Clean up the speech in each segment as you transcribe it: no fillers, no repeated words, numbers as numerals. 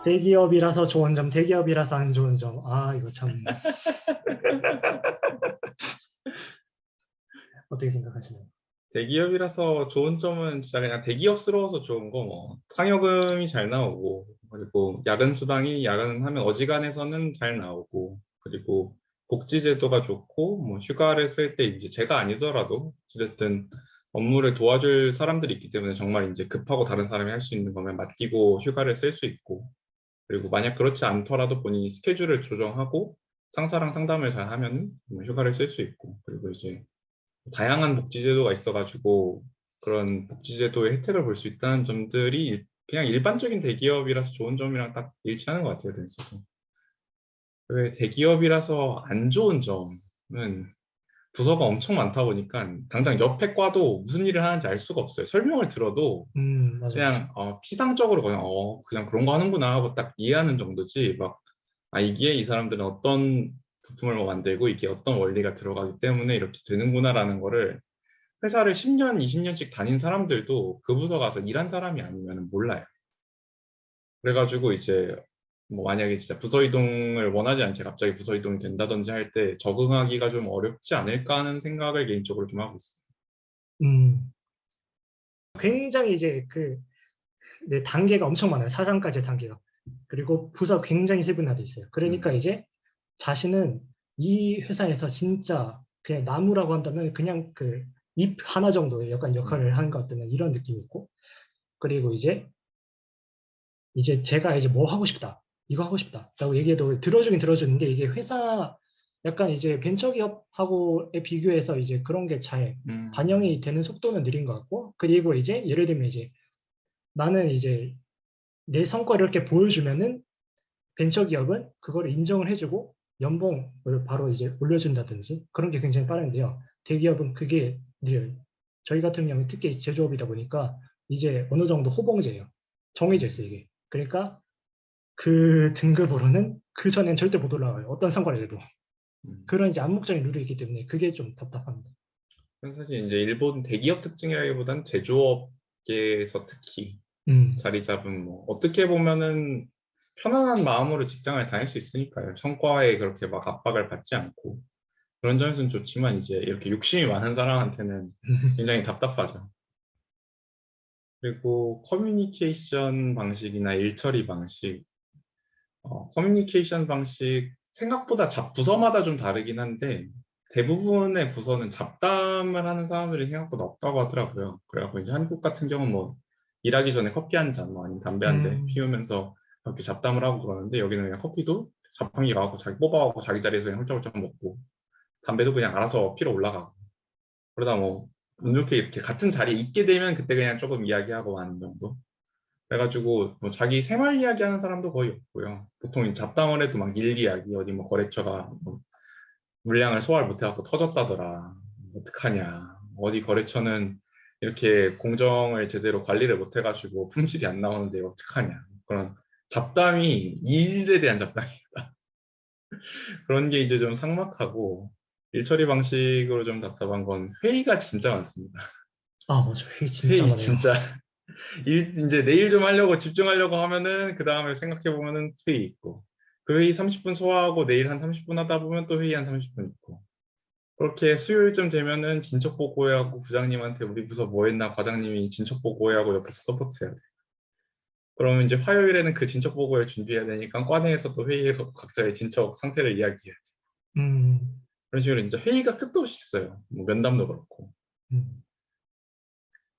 대기업이라서 좋은 점, 대기업이라서 안 좋은 점. 아, 이거 참. 어떻게 생각하시나요? 대기업이라서 좋은 점은 진짜 그냥 대기업스러워서 좋은 거 뭐 상여금이 잘 나오고 그리고 야근 수당이 야근하면 어지간해서는 잘 나오고 그리고 복지 제도가 좋고 뭐 휴가를 쓸 때 이제 제가 아니더라도 어쨌든 업무를 도와줄 사람들이 있기 때문에 정말 이제 급하고 다른 사람이 할 수 있는 거면 맡기고 휴가를 쓸 수 있고 그리고 만약 그렇지 않더라도 본인이 스케줄을 조정하고 상사랑 상담을 잘 하면은 뭐 휴가를 쓸 수 있고 그리고 이제 다양한 복지제도가 있어가지고 그런 복지제도의 혜택을 볼 수 있다는 점들이 그냥 일반적인 대기업이라서 좋은 점이랑 딱 일치하는 것 같아요, 댄스도. 왜 대기업이라서 안 좋은 점은 부서가 엄청 많다 보니까 당장 옆에 과도 무슨 일을 하는지 알 수가 없어요. 설명을 들어도 맞아, 맞아. 그냥 피상적으로 그냥 그냥 그런 거 하는구나 하고 딱 이해하는 정도지 막 이게 이 사람들은 어떤 부품을 뭐 만들고 이게 어떤 원리가 들어가기 때문에 이렇게 되는구나라는 거를 회사를 10년, 20년씩 다닌 사람들도 그 부서 가서 일한 사람이 아니면 몰라요. 그래가지고 이제 뭐 만약에 진짜 부서 이동을 원하지 않게 갑자기 부서 이동이 된다든지 할 때 적응하기가 좀 어렵지 않을까 하는 생각을 개인적으로 좀 하고 있어요. 음, 굉장히 이제 네, 단계가 엄청 많아요. 사장까지 단계가. 그리고 부서 굉장히 세분화돼 있어요. 그러니까 음, 이제 자신은 이 회사에서 진짜 그냥 나무라고 한다면 그냥 잎 하나 정도의 약간 역할을 하는 음, 것 같다는 이런 느낌이 있고, 그리고 이제 제가 이제 뭐 하고 싶다, 이거 하고 싶다라고 얘기해도 들어주긴 들어주는데 이게 회사 약간 이제 벤처기업하고에 비교해서 이제 그런 게 잘 음, 반영이 되는 속도는 느린 것 같고, 그리고 이제 예를 들면 이제 나는 이제 내 성과를 이렇게 보여주면은 벤처기업은 그걸 인정을 해주고 연봉을 바로 이제 올려준다든지 그런 게 굉장히 빠른데요. 대기업은 그게 느려요. 저희 같은 경우는 특히 제조업이다 보니까 이제 어느 정도 호봉제예요. 정해져 있어요, 이게. 그러니까 그 등급으로는 그 전엔 절대 못 올라가요. 어떤 상관을 해도. 음. 그런 이제 암묵적인 룰이 있기 때문에 그게 좀 답답합니다. 사실 이제 일본 대기업 특징이라기보단 제조업계에서 특히 음, 자리 잡은 뭐 어떻게 보면은 편안한 마음으로 직장을 다닐 수 있으니까요. 성과에 그렇게 막 압박을 받지 않고 그런 점에서는 좋지만 이제 이렇게 욕심이 많은 사람한테는 굉장히 답답하죠. 그리고 커뮤니케이션 방식이나 일 처리 방식, 커뮤니케이션 방식 생각보다 부서마다 좀 다르긴 한데 대부분의 부서는 잡담을 하는 사람들이 생각보다 없다고 하더라고요. 그래갖고 이제 한국 같은 경우는 뭐 일하기 전에 커피 한 잔, 뭐 아니면 담배 한 대 음, 피우면서 이렇게 잡담을 하고 그러는데 여기는 그냥 커피도 자판기 가갖고 자기 뽑아갖고 자기 자리에서 그냥 훌쩍훌쩍 먹고 담배도 그냥 알아서 피러 올라가고 그러다 뭐 운 좋게 이렇게 같은 자리에 있게 되면 그때 그냥 조금 이야기하고 하는 정도. 그래가지고 뭐 자기 생활 이야기하는 사람도 거의 없고요. 보통 잡담을 해도 막 일 이야기 어디 뭐 거래처가 뭐 물량을 소화를 못해갖고 터졌다더라. 어떡하냐. 어디 거래처는 이렇게 공정을 제대로 관리를 못해가지고 품질이 안 나오는데 어떡하냐. 그런 잡담이 일에 대한 잡담이 그런 게 이제 좀 삭막하고 일처리 방식으로 좀 답답한 건 회의가 진짜 많습니다. 아, 맞아. 이게 진짜 회의 많아요. 진짜 이제 내일 좀 하려고 집중하려고 하면은 그 다음에 생각해 보면은 회의 있고 그 회의 30분 소화하고 내일 한 30분 하다 보면 또 회의 한 30분 있고 그렇게 수요일쯤 되면은 진척 보고회하고 부장님한테 우리 부서 뭐 했나 과장님이 진척 보고회하고 옆에서 서포트해야 돼. 그러면 이제 화요일에는 그 진척 보고회 준비해야 되니까 과내에서도 회의에 각자의 진척 상태를 이야기해야 돼. 음, 그런 식으로 이제 회의가 끝도 없이 있어요. 뭐 면담도 그렇고. 음,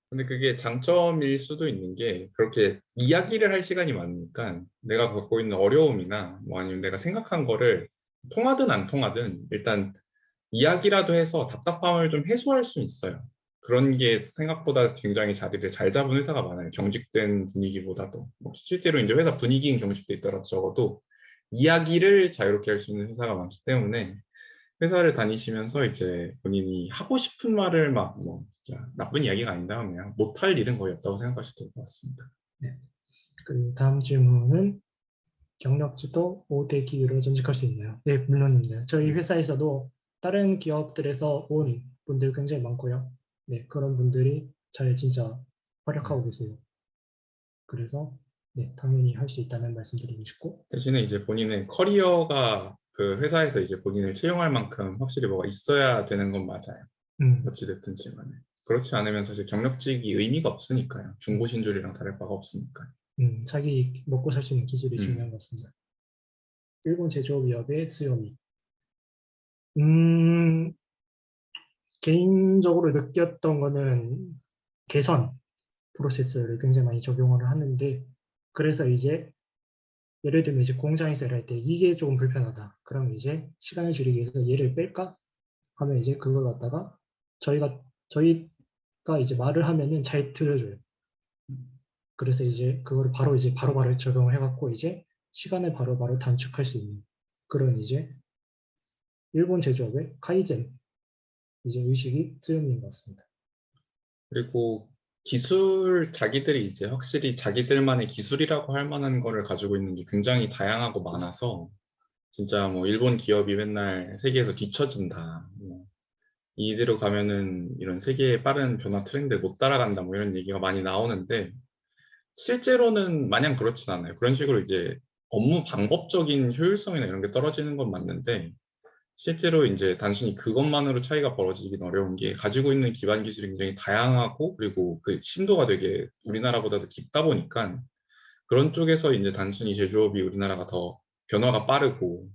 근데 그게 장점일 수도 있는 게 그렇게 이야기를 할 시간이 많으니까 내가 갖고 있는 어려움이나 뭐 아니면 내가 생각한 거를 통하든 안 통하든 일단 이야기라도 해서 답답함을 좀 해소할 수 있어요. 그런 게 생각보다 굉장히 자리를 잘 잡은 회사가 많아요. 경직된 분위기보다도. 뭐 실제로 이제 회사 분위기는 경직돼 있더라도 적어도 이야기를 자유롭게 할 수 있는 회사가 많기 때문에 회사를 다니시면서 이제 본인이 하고 싶은 말을 막 뭐 진짜 나쁜 이야기가 아니다 하면 못할 일은 거의 없다고 생각하셔도 될 것 같습니다. 네. 그 다음 질문은 경력직도 5대 기유로 전직할 수 있나요? 네, 물론입니다. 저희 음, 회사에서도 다른 기업들에서 온 분들 굉장히 많고요. 네, 그런 분들이 잘 진짜 활약하고 음, 계세요. 그래서 네, 당연히 할 수 있다는 말씀드리고 싶고, 대신에 이제 본인의 커리어가 그 회사에서 이제 본인을 채용할 만큼 확실히 뭐가 있어야 되는 건 맞아요. 음, 어찌됐든 간에. 그렇지 않으면 사실 경력직이 의미가 없으니까요. 중고신졸이랑 다를 바가 없으니까요. 자기 먹고 살 수 있는 기술이 중요한 음, 것 같습니다. 일본 제조업의 수요미. 음, 개인적으로 느꼈던 거는 개선 프로세스를 굉장히 많이 적용을 하는데, 그래서 이제 예를 들면 이제 공장에서 일할 때 이게 조금 불편하다. 그럼 이제 시간을 줄이기 위해서 얘를 뺄까? 하면 이제 그걸 갖다가 저희가 이제 말을 하면은 잘 들어줘요. 그래서 이제 그걸 바로 이제 바로바로 적용을 해갖고 이제 시간을 바로바로 단축할 수 있는 그런 이제 일본 제조업의 카이젠 이제 의식이 쓰여있는 것 같습니다. 그리고 기술 자기들이 이제 확실히 자기들만의 기술이라고 할 만한 거를 가지고 있는 게 굉장히 다양하고 많아서 진짜 뭐 일본 기업이 맨날 세계에서 뒤처진다. 뭐 이대로 가면은 이런 세계의 빠른 변화 트렌드를 못 따라간다. 뭐 이런 얘기가 많이 나오는데 실제로는 마냥 그렇진 않아요. 그런 식으로 이제 업무 방법적인 효율성이나 이런 게 떨어지는 건 맞는데 실제로 이제 단순히 그것만으로 차이가 벌어지긴 어려운 게 가지고 있는 기반 기술이 굉장히 다양하고 그리고 그 심도가 되게 우리나라보다 더 깊다 보니까 그런 쪽에서 이제 단순히 제조업이 우리나라가 더 변화가 빠르고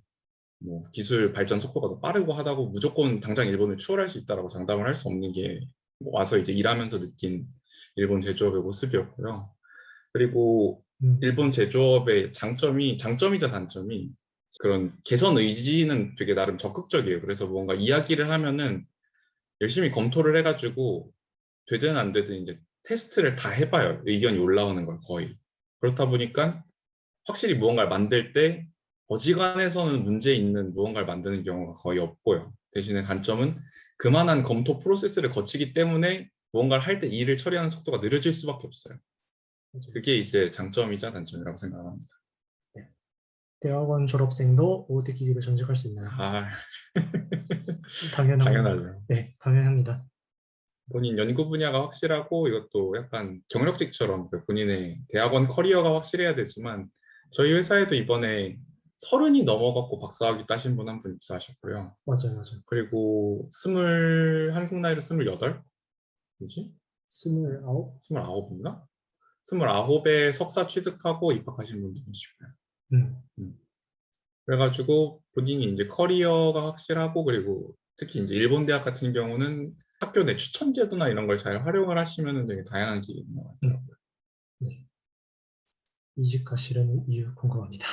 뭐 기술 발전 속도가 더 빠르고 하다고 무조건 당장 일본을 추월할 수 있다라고 장담을 할 수 없는 게 와서 이제 일하면서 느낀 일본 제조업의 모습이었고요. 그리고 일본 음, 제조업의 장점이자 단점이 그런 개선 의지는 되게 나름 적극적이에요. 그래서 뭔가 이야기를 하면은 열심히 검토를 해가지고 되든 안 되든 이제 테스트를 다 해봐요. 의견이 올라오는 걸 거의. 그렇다 보니까 확실히 무언가를 만들 때 어지간해서는 문제 있는 무언가를 만드는 경우가 거의 없고요. 대신에 단점은 그만한 검토 프로세스를 거치기 때문에 무언가를 할 때 일을 처리하는 속도가 느려질 수밖에 없어요. 맞아요. 그게 이제 장점이자 단점이라고 생각합니다. 네. 대학원 졸업생도 OT 기기를 전직할 수 있나요? 아, 당연한, 당연하죠. 네, 당연합니다. 본인 연구 분야가 확실하고 이것도 약간 경력직처럼 그 본인의 대학원 커리어가 확실해야 되지만 저희 회사에도 이번에 30이 넘어갖고 박사학위 따신 분 한 분 입사하셨고요. 맞아요, 맞아요. 그리고 스물 한국 나이로 28? 뭐지? 29? 29인가? 29에 석사 취득하고 입학하신 분도 계시고요. 음, 음. 그래가지고 본인이 이제 커리어가 확실하고 그리고 특히 이제 일본 대학 같은 경우는 학교 내 추천 제도나 이런 걸 잘 활용을 하시면 되게 다양한 길이 있는 것 음, 같더라고요. 네. 이직하시려는 이유 궁금합니다.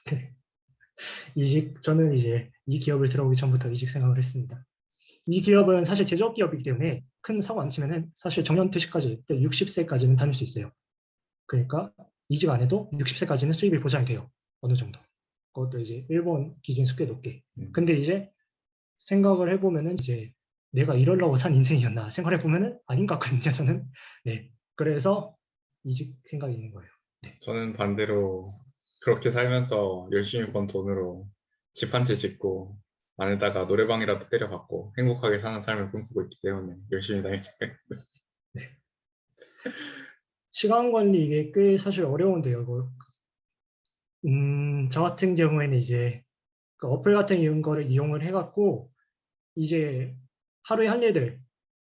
네. 저는 이제 이 기업을 들어오기 전부터 이직 생각을 했습니다. 이 기업은 사실 제조업 기업이기 때문에 큰 사고 안 치면은 사실 정년퇴직까지 60세까지는 다닐 수 있어요. 그러니까 이직 안 해도 60세까지는 수입이 보장이 돼요. 어느 정도. 그것도 이제 일본 기준에서 꽤 높게. 음. 근데 이제 생각을 해보면은 이제 내가 이러려고 산 인생이었나 생각해보면은 아닌 것 같거든요, 저는. 네. 그래서 이직 생각이 있는 거예요. 네. 저는 반대로 그렇게 살면서 열심히 번 돈으로 집 한 채 짓고 안에다가 노래방이라도 때려박고 행복하게 사는 삶을 꿈꾸고 있기 때문에 열심히 다닐 생각입니다. 네. 시간 관리 이게 꽤 사실 어려운데요. 이거. 저 같은 경우에는 이제 그 어플 같은 이런 거를 이용을 해갖고 이제 하루에 할 일들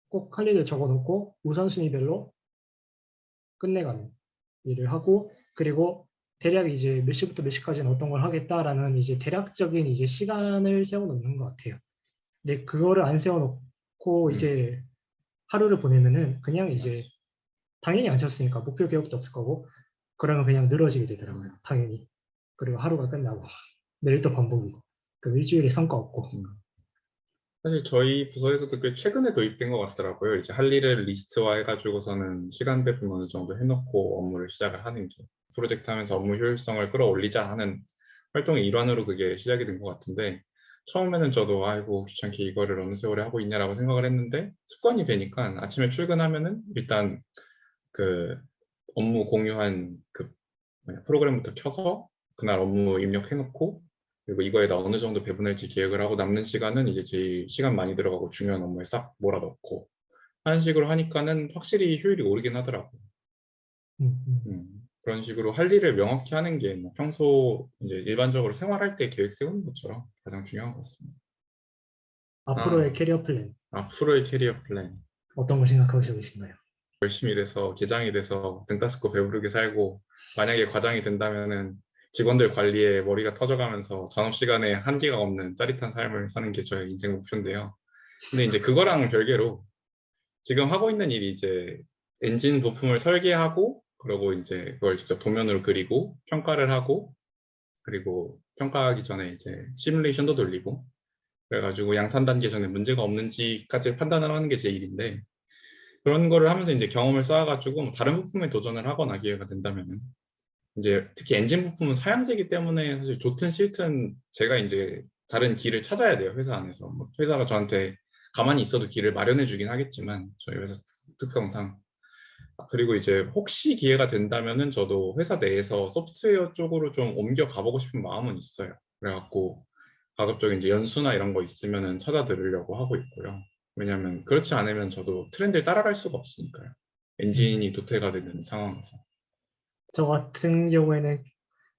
꼭 할 일을 적어놓고 우선순위별로 끝내가는 일을 하고 그리고 대략 이제 몇 시부터 몇 시까지는 어떤 걸 하겠다라는 이제 대략적인 이제 시간을 세워놓는 것 같아요. 근데 그거를 안 세워놓고 음, 이제 하루를 보내면은 그냥 맞아. 이제 당연히 안 세웠으니까 목표 기억도 없을 거고 그러면 그냥 늘어지게 되더라고요. 음, 당연히. 그리고 하루가 끝나고 내일 또 반복이고 그 일주일에 성과 없고 음. 사실 저희 부서에서도 꽤 최근에 도입된 것 같더라고요. 이제 할 일을 리스트화 해가지고서는 시간 배분 어느 정도 해놓고 업무를 시작을 하는 게 프로젝트 하면서 업무 효율성을 끌어올리자 하는 활동의 일환으로 그게 시작이 된 것 같은데 처음에는 저도 아이고 귀찮게 이거를 어느 세월에 하고 있냐라고 생각을 했는데 습관이 되니까 아침에 출근하면은 일단 그 업무 공유한 그 프로그램부터 켜서 그날 업무 입력해놓고 그리고 이거에다 어느 정도 배분할지 계획을 하고 남는 시간은 이제 제일 시간 많이 들어가고 중요한 업무에 싹 몰아넣고 하는 식으로 하니까는 확실히 효율이 오르긴 하더라고요. 음, 음. 음. 그런 식으로 할 일을 명확히 하는 게 뭐 평소 이제 일반적으로 생활할 때 계획 세우는 것처럼 가장 중요한 것 같습니다. 앞으로의 아, 캐리어 플랜 앞으로의 캐리어 플랜. 어떤 걸 생각하고 계신가요? 열심히 일해서 계장이 돼서 등 따스고 배부르게 살고, 만약에 과장이 된다면은 직원들 관리에 머리가 터져가면서 잔업 시간에 한계가 없는 짜릿한 삶을 사는 게 저의 인생 목표인데요. 근데 이제 그거랑 별개로 지금 하고 있는 일이 이제 엔진 부품을 설계하고, 그리고 이제 그걸 직접 도면으로 그리고 평가를 하고, 그리고 평가하기 전에 이제 시뮬레이션도 돌리고, 그래가지고 양산 단계 전에 문제가 없는지까지 판단을 하는 게 제 일인데, 그런 거를 하면서 이제 경험을 쌓아가지고 뭐 다른 부품에 도전을 하거나 기회가 된다면은, 이제 특히 엔진 부품은 사양제이기 때문에 사실 좋든 싫든 제가 이제 다른 길을 찾아야 돼요, 회사 안에서. 뭐 회사가 저한테 가만히 있어도 길을 마련해 주긴 하겠지만, 저희 회사 특성상. 그리고 이제 혹시 기회가 된다면은 저도 회사 내에서 소프트웨어 쪽으로 좀 옮겨 가보고 싶은 마음은 있어요. 그래갖고 가급적 이제 연수나 이런 거 있으면은 찾아 들으려고 하고 있고요. 왜냐하면 그렇지 않으면 저도 트렌드를 따라갈 수가 없으니까요. 엔진이 음, 도태가 되는 상황에서. 저 같은 경우에는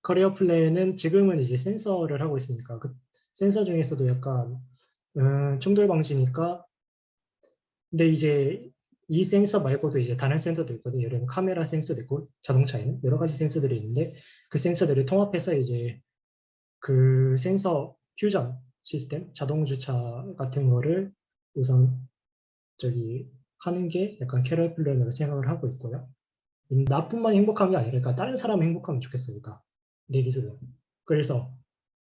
커리어 플랜은 지금은 이제 센서를 하고 있으니까 그 센서 중에서도 약간 충돌 방지니까 근데 이제 이 센서 말고도 이제 다른 센서도 있거든요. 예를 들면 카메라 센서도 있고 자동차에는 여러 가지 센서들이 있는데 그 센서들을 통합해서 이제 그 센서 퓨전 시스템 자동 주차 같은 거를 우선 저기 하는 게 약간 캐리어 플랜으로 생각을 하고 있고요. 나뿐만 행복한 게 아니라 그러니까 다른 사람이 행복하면 좋겠으니까 내 기술로. 그래서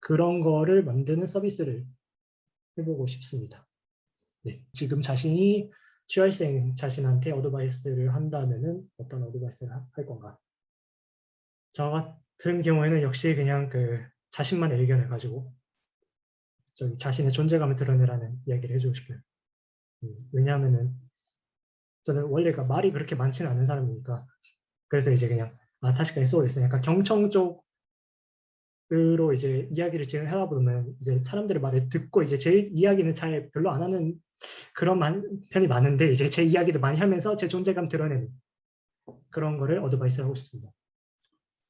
그런 거를 만드는 서비스를 해보고 싶습니다. 네. 지금 자신이 취준생 자신한테 어드바이스를 한다면은 어떤 어드바이스를 할 건가? 저 같은 경우에는 역시 그냥 그 자신만의 의견을 가지고 저기 자신의 존재감을 드러내라는 이야기를 해주고 싶어요. 왜냐하면은 저는 원래 그 말이 그렇게 많지는 않은 사람이니까 그래서 이제 그냥 다시까 SOS 약간 경청 쪽으로 이제 이야기를 진행하다 보면 이제 사람들의 말을 듣고 이제 제 이야기는 잘 별로 안 하는 그런 편이 많은데 이제 제 이야기도 많이 하면서 제 존재감 드러내는 그런 거를 어드바이스 하고 싶습니다.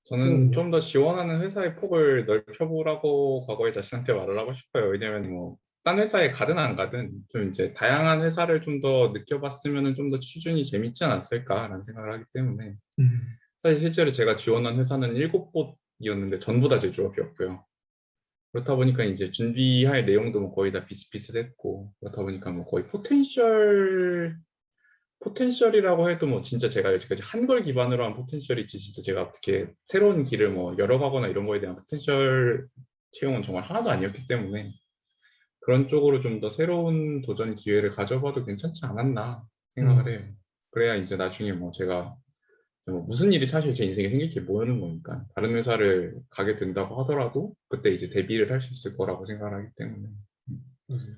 저는 승우는요? 좀 더 지원하는 회사의 폭을 넓혀보라고 과거에 자신한테 말을 하고 싶어요. 왜냐면 뭐, 딴 회사에 가든 안 가든 좀 이제 다양한 회사를 좀 더 느껴봤으면 좀 더 취준이 재밌지 않았을까라는 생각을 하기 때문에, 음, 사실 실제로 제가 지원한 회사는 7곳이었는데 전부 다 제조업이었고요. 그렇다 보니까 이제 준비할 내용도 뭐 거의 다 비슷비슷했고, 그렇다 보니까 뭐 거의 포텐셜이라고 해도 뭐 진짜 제가 여지까지 한 걸 기반으로 한 포텐셜이지, 진짜 제가 어떻게 새로운 길을 뭐 열어가거나 이런 거에 대한 포텐셜 채용은 정말 하나도 아니었기 때문에, 그런 쪽으로 좀 더 새로운 도전 기회를 가져봐도 괜찮지 않았나 생각을 음, 해요. 그래야 이제 나중에 뭐 제가 뭐 무슨 일이 사실 제 인생에 생길지 모르는 거니까, 다른 회사를 가게 된다고 하더라도 그때 이제 대비를 할 수 있을 거라고 생각을 하기 때문에. 맞아요.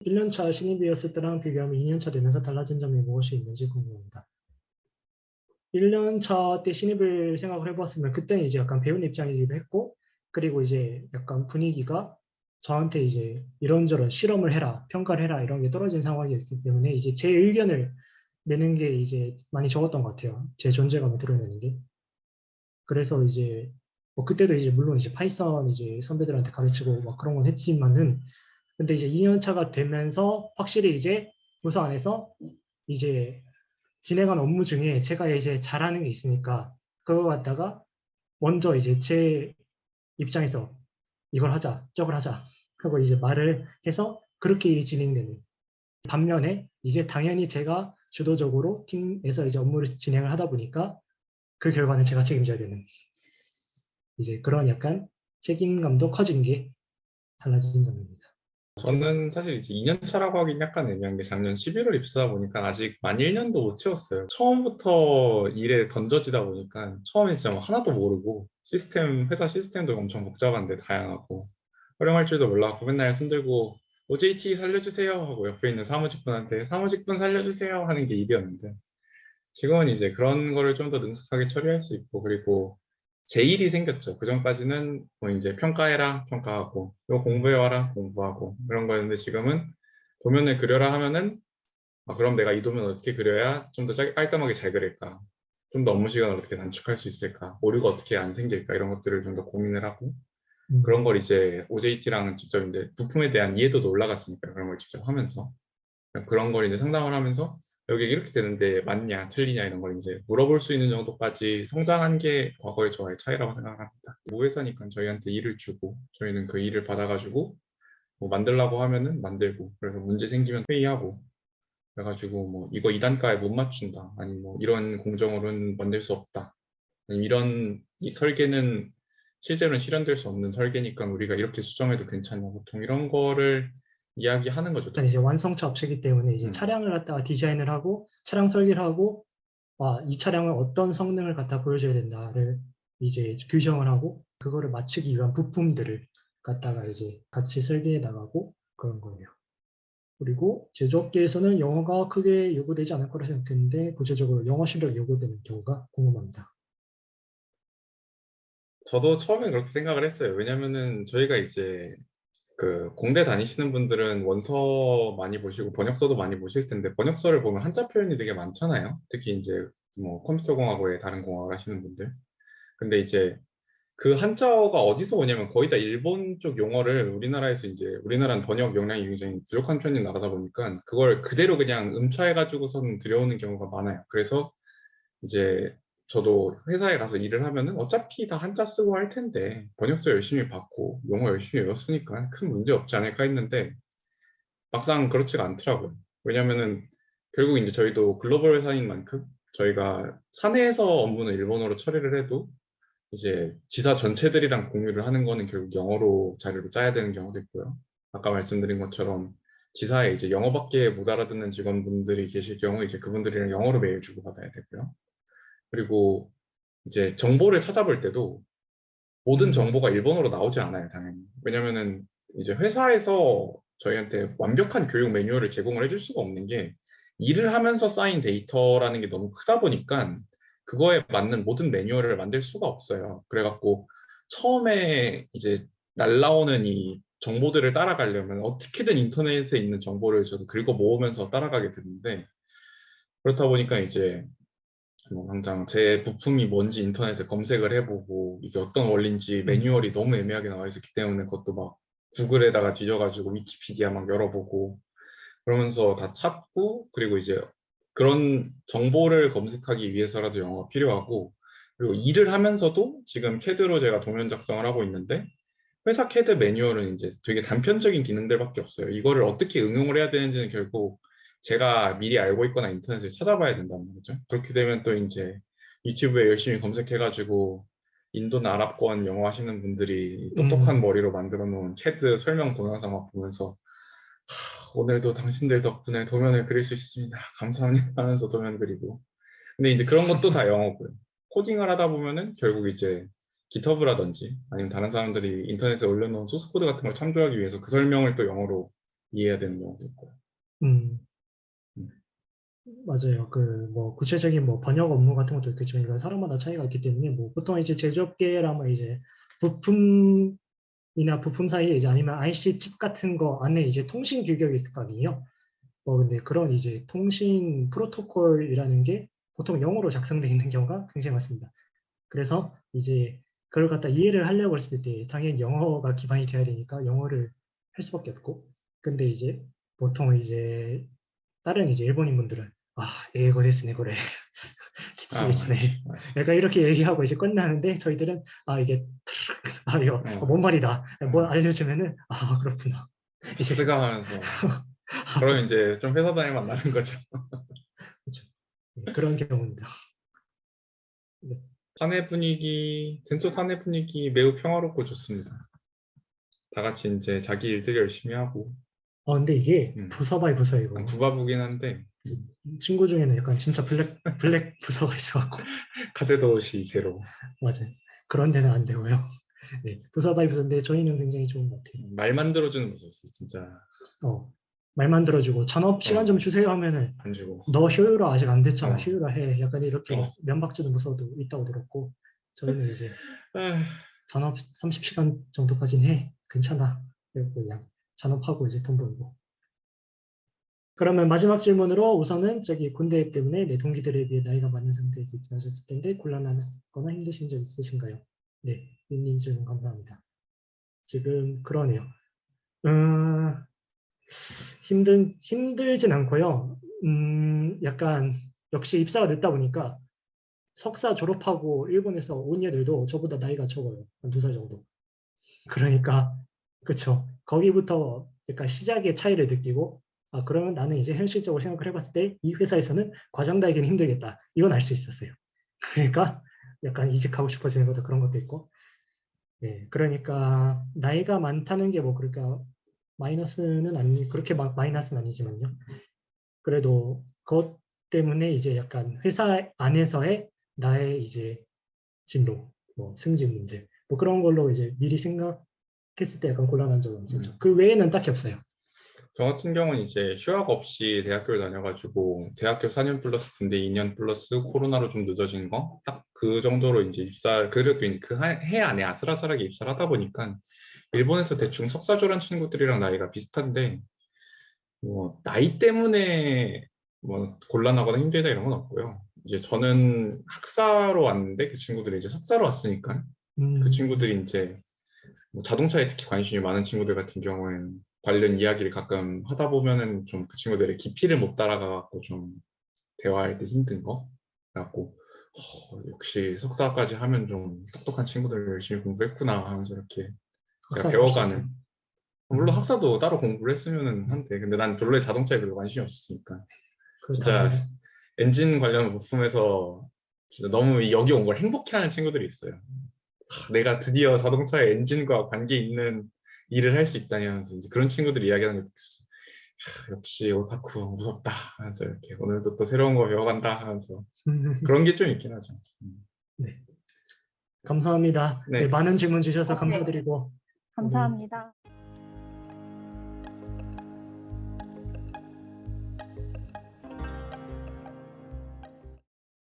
1년차 신입이었을 때랑 비교하면 2년차 되면서 달라진 점이 무엇이 있는지 궁금합니다. 1년차 때 신입을 생각을 해봤으면 그때는 이제 약간 배운 입장이기도 했고 그리고 이제 약간 분위기가 저한테 이제 이런저런 실험을 해라, 평가를 해라 이런 게 떨어진 상황이었기 때문에 이제 제 의견을 내는 게 이제 많이 적었던 것 같아요. 제 존재감을 드러내는 게. 그래서 이제 뭐 그때도 이제 물론 이제 파이썬 이제 선배들한테 가르치고 막 그런 건 했지만은 근데 이제 2년 차가 되면서 확실히 이제 부서 안에서 이제 진행한 업무 중에 제가 이제 잘하는 게 있으니까 그거 갖다가 먼저 이제 제 입장에서 이걸 하자, 저걸 하자 하고 이제 말을 해서 그렇게 일이 진행되는. 반면에 이제 당연히 제가 주도적으로 팀에서 이제 업무를 진행을 하다 보니까 그 결과는 제가 책임져야 되는 이제 그런 약간 책임감도 커진 게 달라진 점입니다. 저는 사실 이제 2년 차라고 하긴 약간 애매한 게, 작년 11월 입사다 보니까 아직 만 1년도 못 채웠어요. 처음부터 일에 던져지다 보니까 처음에 진짜 뭐 하나도 모르고, 회사 시스템도 엄청 복잡한데 다양하고, 활용할 줄도 몰라갖고 맨날 손들고 OJT 살려주세요 하고 옆에 있는 사무직분한테 사무직분 살려주세요 하는 게 일이었는데, 지금은 이제 그런 거를 좀 더 능숙하게 처리할 수 있고, 그리고 제 일이 생겼죠. 그 전까지는 뭐 이제 평가해라 평가하고, 이거 공부해와라 공부하고 이런 거였는데, 지금은 도면을 그려라 하면은 그럼 내가 이 도면 어떻게 그려야 좀 더 깔끔하게 잘 그릴까, 좀 더 업무 시간을 어떻게 단축할 수 있을까, 오류가 어떻게 안 생길까 이런 것들을 좀 더 고민을 하고 그런 음, 걸 이제 OJT랑 직접 이제 부품에 대한 이해도도 올라갔으니까 그런 걸 직접 하면서 그런 걸 이제 상담을 하면서 여기 이렇게 되는데 맞냐, 틀리냐 이런 걸 이제 물어볼 수 있는 정도까지 성장한 게 과거의 저와의 차이라고 생각합니다. 모회사니까 저희한테 일을 주고 저희는 그 일을 받아가지고 뭐 만들라고 하면은 만들고 그래서 문제 생기면 회의하고 그래가지고 뭐 이거 2단가에 못 맞춘다 아니 뭐 이런 공정으로는 만들 수 없다 아니 이런 이 설계는 실제로는 실현될 수 없는 설계니까 우리가 이렇게 수정해도 괜찮냐 보통 이런 거를 이야기하는 거죠. 일단 이제 완성차 업체이기 때문에 이제 음. 차량을 갖다가 디자인을 하고 차량 설계를 하고 이 차량을 어떤 성능을 갖다 보여줘야 된다를 이제 규정을 하고 그거를 맞추기 위한 부품들을 갖다가 이제 같이 설계해 나가고 그런 거예요. 그리고 제조업계에서는 영어가 크게 요구되지 않을 거라 생각했는데 구체적으로 영어 실력이 요구되는 경우가 궁금합니다. 저도 처음에 그렇게 생각을 했어요. 왜냐면은 저희가 이제 그 공대 다니시는 분들은 원서 많이 보시고 번역서도 많이 보실 텐데 번역서를 보면 한자 표현이 되게 많잖아요. 특히 이제 뭐 컴퓨터 공학 외에 다른 공학을 하시는 분들. 근데 이제 그 한자어가 어디서 오냐면 거의 다 일본 쪽 용어를 우리나라에서 이제 우리나라는 번역 역량이 굉장히 부족한 편인 나라다 보니까 그걸 그대로 그냥 음차해가지고선 들여오는 경우가 많아요. 그래서 이제 저도 회사에 가서 일을 하면은 어차피 다 한자 쓰고 할 텐데 번역서 열심히 받고 영어 열심히 외웠으니까 큰 문제 없지 않을까 했는데 막상 그렇지가 않더라고요. 왜냐면은 결국 이제 저희도 글로벌 회사인 만큼 저희가 사내에서 업무는 일본어로 처리를 해도 이제 지사 전체들이랑 공유를 하는 거는 결국 영어로 자료를 짜야 되는 경우도 있고요. 아까 말씀드린 것처럼 지사에 이제 영어밖에 못 알아듣는 직원분들이 계실 경우 이제 그분들이랑 영어로 메일 주고받아야 되고요. 그리고 이제 정보를 찾아볼 때도 모든 음, 정보가 일본어로 나오지 않아요, 당연히. 왜냐면은 이제 회사에서 저희한테 완벽한 교육 매뉴얼을 제공을 해줄 수가 없는 게 일을 하면서 쌓인 데이터라는 게 너무 크다 보니까 그거에 맞는 모든 매뉴얼을 만들 수가 없어요. 그래갖고 처음에 이제 날라오는 이 정보들을 따라가려면 어떻게든 인터넷에 있는 정보를 저도 긁어 모으면서 따라가게 되는데 그렇다 보니까 이제 뭐 당장 제 부품이 뭔지 인터넷에 검색을 해보고 이게 어떤 원리인지 음, 매뉴얼이 너무 애매하게 나와 있었기 때문에 그것도 막 구글에다가 뒤져가지고 위키피디아 막 열어보고 그러면서 다 찾고 그리고 이제 그런 정보를 검색하기 위해서라도 영어가 필요하고 그리고 일을 하면서도 지금 캐드로 제가 도면 작성을 하고 있는데 회사 캐드 매뉴얼은 이제 되게 단편적인 기능들밖에 없어요. 이거를 어떻게 응용을 해야 되는지는 결국 제가 미리 알고 있거나 인터넷을 찾아봐야 된다는 거죠. 그렇게 되면 또 이제 유튜브에 열심히 검색해가지고 인도나 아랍권 영어 하시는 분들이 똑똑한 음, 머리로 만들어 놓은 캐드 설명 동영상 막 보면서 오늘도 당신들 덕분에 도면을 그릴 수 있습니다. 감사합니다 하면서 도면 그리고 근데 이제 그런 것도 다 영어고요. 코딩을 하다 보면은 결국 이제 GitHub라든지 아니면 다른 사람들이 인터넷에 올려놓은 소스 코드 같은 걸 참조하기 위해서 그 설명을 또 영어로 이해해야 되는 경우도 있고요. 음, 음. 맞아요. 그 뭐 구체적인 뭐 번역 업무 같은 것도 있겠지만 이건 사람마다 차이가 있기 때문에 뭐 보통 이제 제조업계라면 이제 부품이나 부품 사이에 이제 아니면 IC 칩 같은 거 안에 이제 통신 규격이 있을 거 아니에요. 근데 그런 이제 통신 프로토콜이라는 게 보통 영어로 작성되어 있는 경우가 굉장히 많습니다. 그래서 이제 그걸 갖다 이해를 하려고 했을 때 당연히 영어가 기반이 돼야 되니까 영어를 할 수밖에 없고 근데 이제 보통 이제 다른 이제 일본인 분들은英語ですね, 그래. 아, 맞지, きついですね. 맞지. 약간 이렇게 얘기하고 이제 끝나는데 저희들은 이게 이거 어, 뭔 말이다. 뭘 어, 알려주면은 그렇구나. 이제 삭스가 하면서 그러면 이제 좀 회사 다니면 나는 거죠. 그렇죠. 네, 그런 경우입니다. 네. 사내 분위기, 덴소 사내 분위기 매우 평화롭고 좋습니다. 다 같이 이제 자기 일들 열심히 하고, 근데 이게 음, 부서 바이 부서 난 이거. 부가부긴 한데 친구 중에는 약간 진짜 블랙 부서가 있어갖고 카제도시 제로 맞아요. 그런 데는 안 되고요. 네, 부서 바이 부서인데 저희는 굉장히 좋은 것 같아요. 말 만들어주는 모습이 진짜 어, 말만 들어주고 잔업 시간 좀 어, 주세요 하면은 안 주고 너 효율화 아직 안 됐잖아. 어, 효율화 해. 약간 이렇게 어. 면박 주는 부서도 있다고 들었고 저희는 이제 아, 잔업 30시간 정도까지는 해. 괜찮아. 그리고 그냥 잔업하고 이제 돈 벌고 그러면 마지막 질문으로 우선은 저기 군대 때문에 내 동기들에 비해 나이가 많은 상태에서 지나셨을 텐데 곤란하거나 힘드신 적 있으신가요? 네, 윤님 질문 감사합니다. 지금 그러네요. 힘들진 않고요. 약간 역시 입사가 늦다 보니까 석사 졸업하고 일본에서 온 애들도 저보다 나이가 적어요. 한 2살 정도. 그러니까 그쵸. 거기부터 약간 시작의 차이를 느끼고 아 그러면 나는 이제 현실적으로 생각을 해봤을 때 이 회사에서는 과장 달기는 힘들겠다. 이건 알 수 있었어요. 그러니까 약간 이직하고 싶어지는 것도 그런 것도 있고. 네, 그러니까 나이가 많다는 게 뭐 그러니까 마이너스는 아니 그렇게 막 마이너스는 아니지만요. 그래도 그것 때문에 이제 약간 회사 안에서의 나의 이제 진로, 뭐 승진 문제, 뭐 그런 걸로 이제 미리 생각했을 때 약간 곤란한 적은 있었죠. 그 외에는 딱히 없어요. 저 같은 경우는 이제 휴학 없이 대학교를 다녀가지고 대학교 4년 플러스 군대 2년 플러스 코로나로 좀 늦어진 거 딱 그 정도로 이제 그래도 이제 그 해 안에 아슬아슬하게 입사를 하다 보니까 일본에서 대충 석사 졸업 친구들이랑 나이가 비슷한데 뭐 나이 때문에 뭐 곤란하거나 힘들다 이런 건 없고요. 이제 저는 학사로 왔는데 그 친구들이 이제 석사로 왔으니까 그 음, 친구들이 이제 뭐 자동차에 특히 관심이 많은 친구들 같은 경우에는 관련 이야기를 가끔 하다 보면은 좀 그 친구들의 깊이를 못 따라가갖고 좀 대화할 때 힘든 거 같고 역시 석사까지 하면 좀 똑똑한 친구들 열심히 공부했구나 하면서 이렇게 제가 학사도 할 수 있어요. 배워가는 물론 음, 학사도 따로 공부를 했으면은 한데 근데 난 별로의 자동차에 별로 관심이 없었으니까 진짜 그렇답니다. 엔진 관련 부품에서 진짜 너무 여기 온 걸 행복해하는 친구들이 있어요. 내가 드디어 자동차의 엔진과 관계 있는 일을 할 수 있다니 하면서 이제 그런 친구들이 이야기하는 게 있어. 역시 오타쿠 무섭다 하면서 이렇게 오늘도 또 새로운 거 배워간다 하면서 그런 게 좀 있긴 하죠. 네, 감사합니다. 네, 네, 많은 질문 주셔서 네, 감사드리고 오늘 감사합니다.